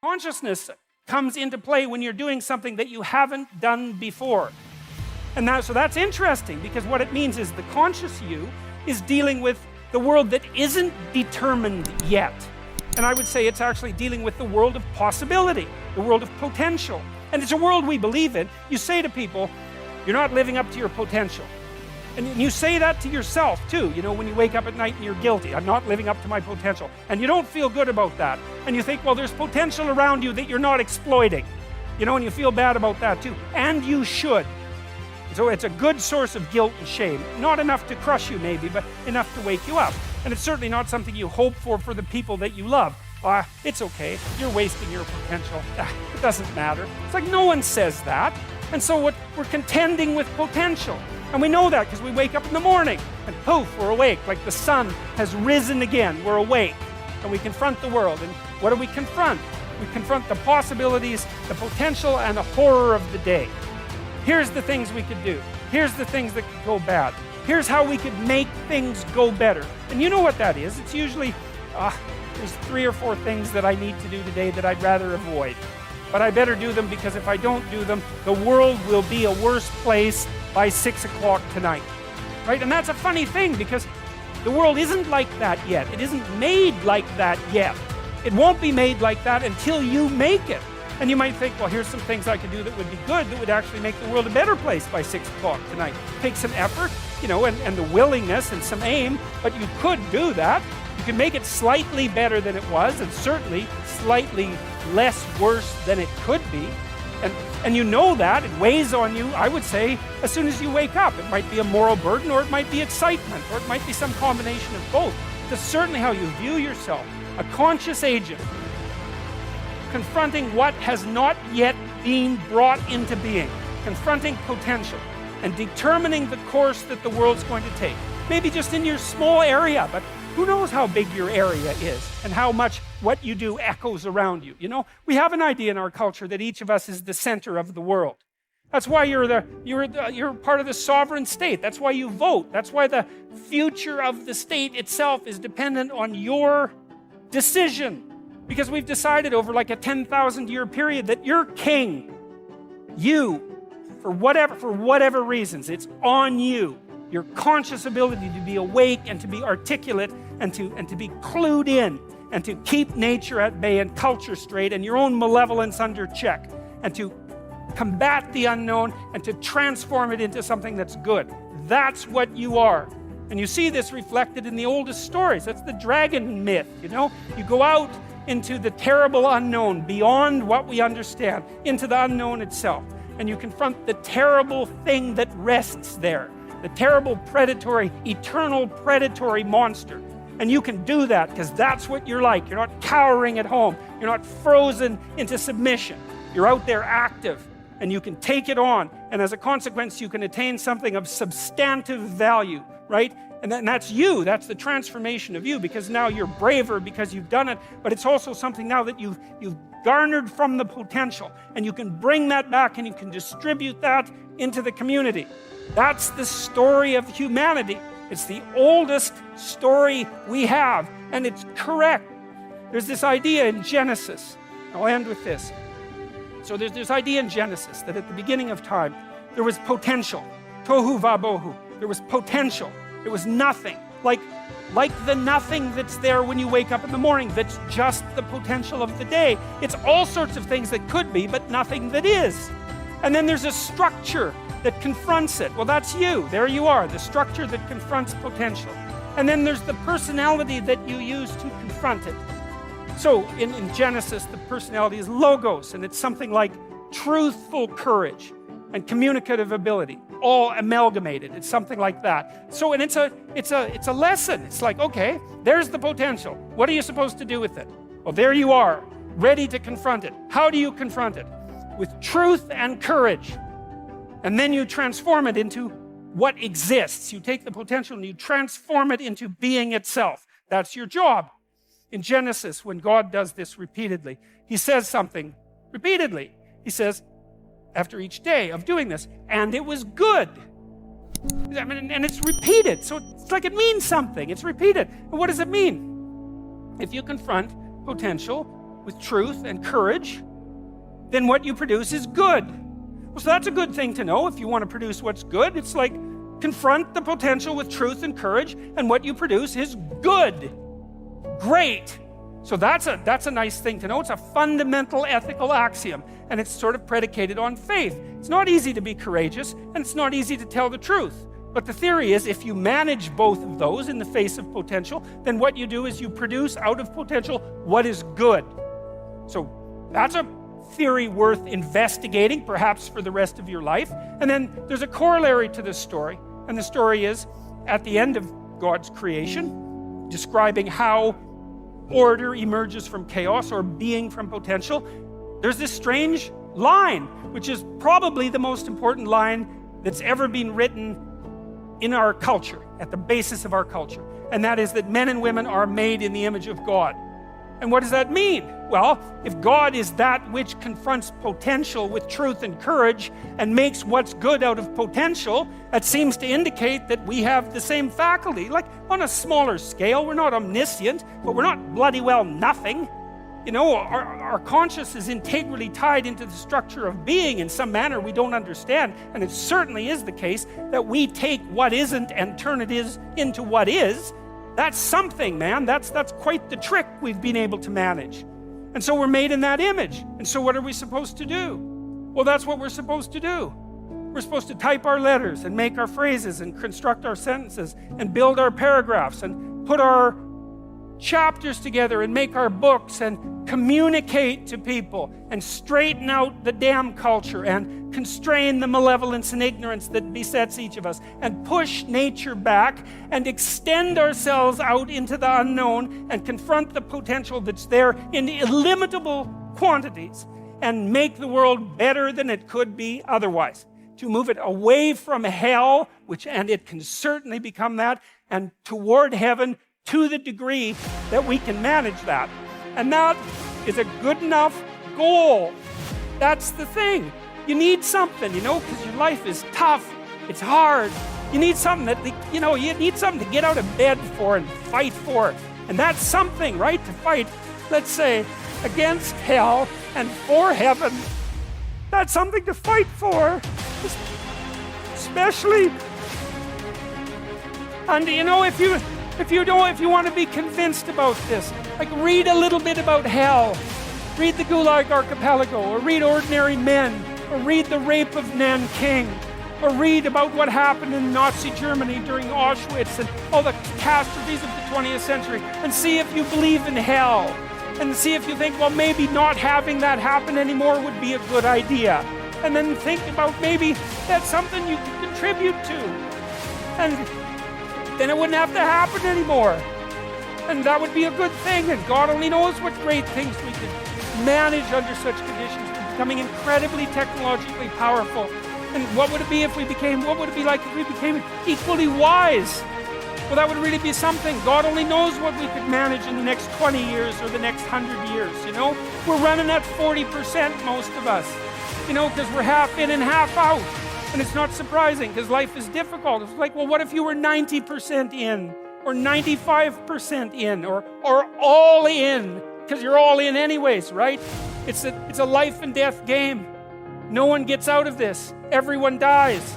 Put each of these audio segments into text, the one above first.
Consciousness comes into play when you're doing something that you haven't done before. And so that's interesting, because what it means is the conscious you is dealing with the world that isn't determined yet. And I would say it's actually dealing with the world of possibility, the world of potential. And it's a world we believe in. You say to people, you're not living up to your potential. And you say that to yourself too, you know, when you wake up at night and you're guilty. I'm not living up to my potential. And you don't feel good about that. And you think, well, there's potential around you that you're not exploiting. You know, and you feel bad about that too. And you should. So it's a good source of guilt and shame. Not enough to crush you maybe, but enough to wake you up. And it's certainly not something you hope for the people that you love. It's okay, you're wasting your potential. It doesn't matter. It's like no one says that. And so we're contending with potential. And we know that because we wake up in the morning and poof, we're awake. Like the sun has risen again, we're awake. And we confront the world. And what do we confront? We confront the possibilities, the potential, and the horror of the day. Here's the things we could do. Here's the things that could go bad. Here's how we could make things go better. And you know what that is. It's usually, there's 3 or 4 things that I need to do today that I'd rather avoid. But I better do them, because if I don't do them, the world will be a worse place by 6 o'clock tonight. Right? And that's a funny thing, because the world isn't like that yet. It isn't made like that yet. It won't be made like that until you make it. And you might think, well, here's some things I could do that would be good, that would actually make the world a better place by 6 o'clock tonight. Take some effort, you know, and the willingness and some aim, but you could do that. You can make it slightly better than it was, and certainly slightly less worse than it could be. And you know that, it weighs on you, I would say, as soon as you wake up. It might be a moral burden, or it might be excitement, or it might be some combination of both. That's certainly how you view yourself. A conscious agent, confronting what has not yet been brought into being, confronting potential, and determining the course that the world's going to take. Maybe just in your small area, but who knows how big your area is and how much what you do echoes around you. You know, we have an idea in our culture that each of us is the center of the world. That's why you're part of the sovereign state. That's why you vote. That's why the future of the state itself is dependent on your decision. Because we've decided over like a 10,000 year period that you're king. You, for whatever reasons, it's on you. Your conscious ability to be awake and to be articulate and to be clued in and to keep nature at bay and culture straight and your own malevolence under check and to combat the unknown and to transform it into something that's good. That's what you are. And you see this reflected in the oldest stories. That's the dragon myth, you know? You go out into the terrible unknown, beyond what we understand, into the unknown itself. And you confront the terrible thing that rests there, the terrible predatory, eternal predatory monster. And you can do that because that's what you're like. You're not cowering at home. You're not frozen into submission. You're out there active, and you can take it on. And as a consequence, you can attain something of substantive value, right? And that's you. That's the transformation of you, because now you're braver because you've done it, but it's also something now that you've garnered from the potential, and you can bring that back and you can distribute that into the community. That's the story of humanity. It's the oldest story we have, and it's correct. There's this idea in Genesis. I'll end with this. So there's this idea in Genesis that at the beginning of time, there was potential. Tohu vabohu. There was potential. It was nothing, like the nothing that's there when you wake up in the morning, that's just the potential of the day. It's all sorts of things that could be, but nothing that is. And then there's a structure that confronts it. Well, that's you. There you are, the structure that confronts potential. And then there's the personality that you use to confront it. So in Genesis, the personality is logos, and it's something like truthful courage and communicative ability, all amalgamated. It's something like that. So, and it's a lesson. It's like, okay, there's the potential. What are you supposed to do with it? Well, there you are, ready to confront it. How do you confront it? With truth and courage. And then you transform it into what exists. You take the potential and you transform it into being itself. That's your job. In Genesis, when God does this repeatedly, he says something repeatedly. He says, after each day of doing this, and it was good. I mean, and it's repeated, so it's like it means something. It's repeated. And what does it mean? If you confront potential with truth and courage, then what you produce is good. Well, so that's a good thing to know if you want to produce what's good. It's like confront the potential with truth and courage, and what you produce is good. Great. So that's a nice thing to know. It's a fundamental ethical axiom, and it's sort of predicated on faith. It's not easy to be courageous, and it's not easy to tell the truth. But the theory is if you manage both of those in the face of potential, then what you do is you produce out of potential what is good. So that's a theory worth investigating, perhaps for the rest of your life. And then there's a corollary to this story, and the story is at the end of God's creation, describing how order emerges from chaos or being from potential. There's this strange line, which is probably the most important line that's ever been written in our culture, at the basis of our culture, and that is that men and women are made in the image of God. And what does that mean? Well, if God is that which confronts potential with truth and courage and makes what's good out of potential, that seems to indicate that we have the same faculty. Like on a smaller scale, we're not omniscient, but we're not bloody well nothing. You know, our conscience is integrally tied into the structure of being in some manner we don't understand, and it certainly is the case that we take what isn't and turn it into what is. That's something, man. That's quite the trick we've been able to manage. And so we're made in that image. And so what are we supposed to do? Well, that's what we're supposed to do. We're supposed to type our letters and make our phrases and construct our sentences and build our paragraphs and put our chapters together and make our books and communicate to people and straighten out the damn culture and constrain the malevolence and ignorance that besets each of us and push nature back and extend ourselves out into the unknown and confront the potential that's there in illimitable quantities and make the world better than it could be otherwise. To move it away from hell, and it can certainly become that, and toward heaven, to the degree that we can manage that. And that is a good enough goal. That's the thing. You need something, because your life is tough. It's hard. You need something you need something to get out of bed for and fight for. And that's something, right? To fight, let's say, against hell and for heaven. That's something to fight for. Especially, and if you want to be convinced about this, like read a little bit about hell. Read the Gulag Archipelago, or read Ordinary Men, or read The Rape of Nanking, or read about what happened in Nazi Germany during Auschwitz and all the catastrophes of the 20th century, and see if you believe in hell, and see if you think, well, maybe not having that happen anymore would be a good idea. And then think about maybe that's something you can contribute to. And then it wouldn't have to happen anymore. And that would be a good thing. And God only knows what great things we could manage under such conditions, becoming incredibly technologically powerful. And what would it be what would it be like if we became equally wise? Well, that would really be something. God only knows what we could manage in the next 20 years or the next 100 years, We're running at 40%, most of us, because we're half in and half out. And it's not surprising, because life is difficult. It's like, well, what if you were 90% in, or 95% in, or all in? Because you're all in anyways, right? It's a life and death game. No one gets out of this. Everyone dies.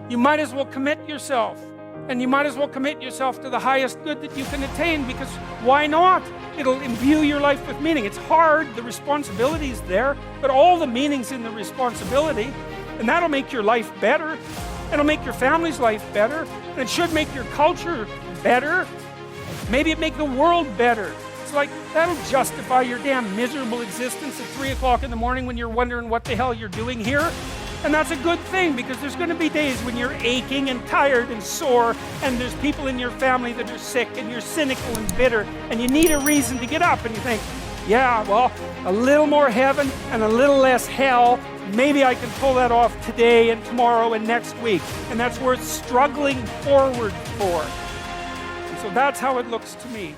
You might as well commit yourself. And you might as well commit yourself to the highest good that you can attain, because why not? It'll imbue your life with meaning. It's hard, the responsibility's there, but all the meaning's in the responsibility. And that'll make your life better. It'll make your family's life better. And it should make your culture better. Maybe it make the world better. It's like, that'll justify your damn miserable existence at 3 o'clock in the morning when you're wondering what the hell you're doing here. And that's a good thing, because there's going to be days when you're aching and tired and sore, and there's people in your family that are sick, and you're cynical and bitter, and you need a reason to get up, and you think, yeah, well, a little more heaven and a little less hell, maybe I can pull that off today and tomorrow and next week. And that's worth struggling forward for. And so that's how it looks to me.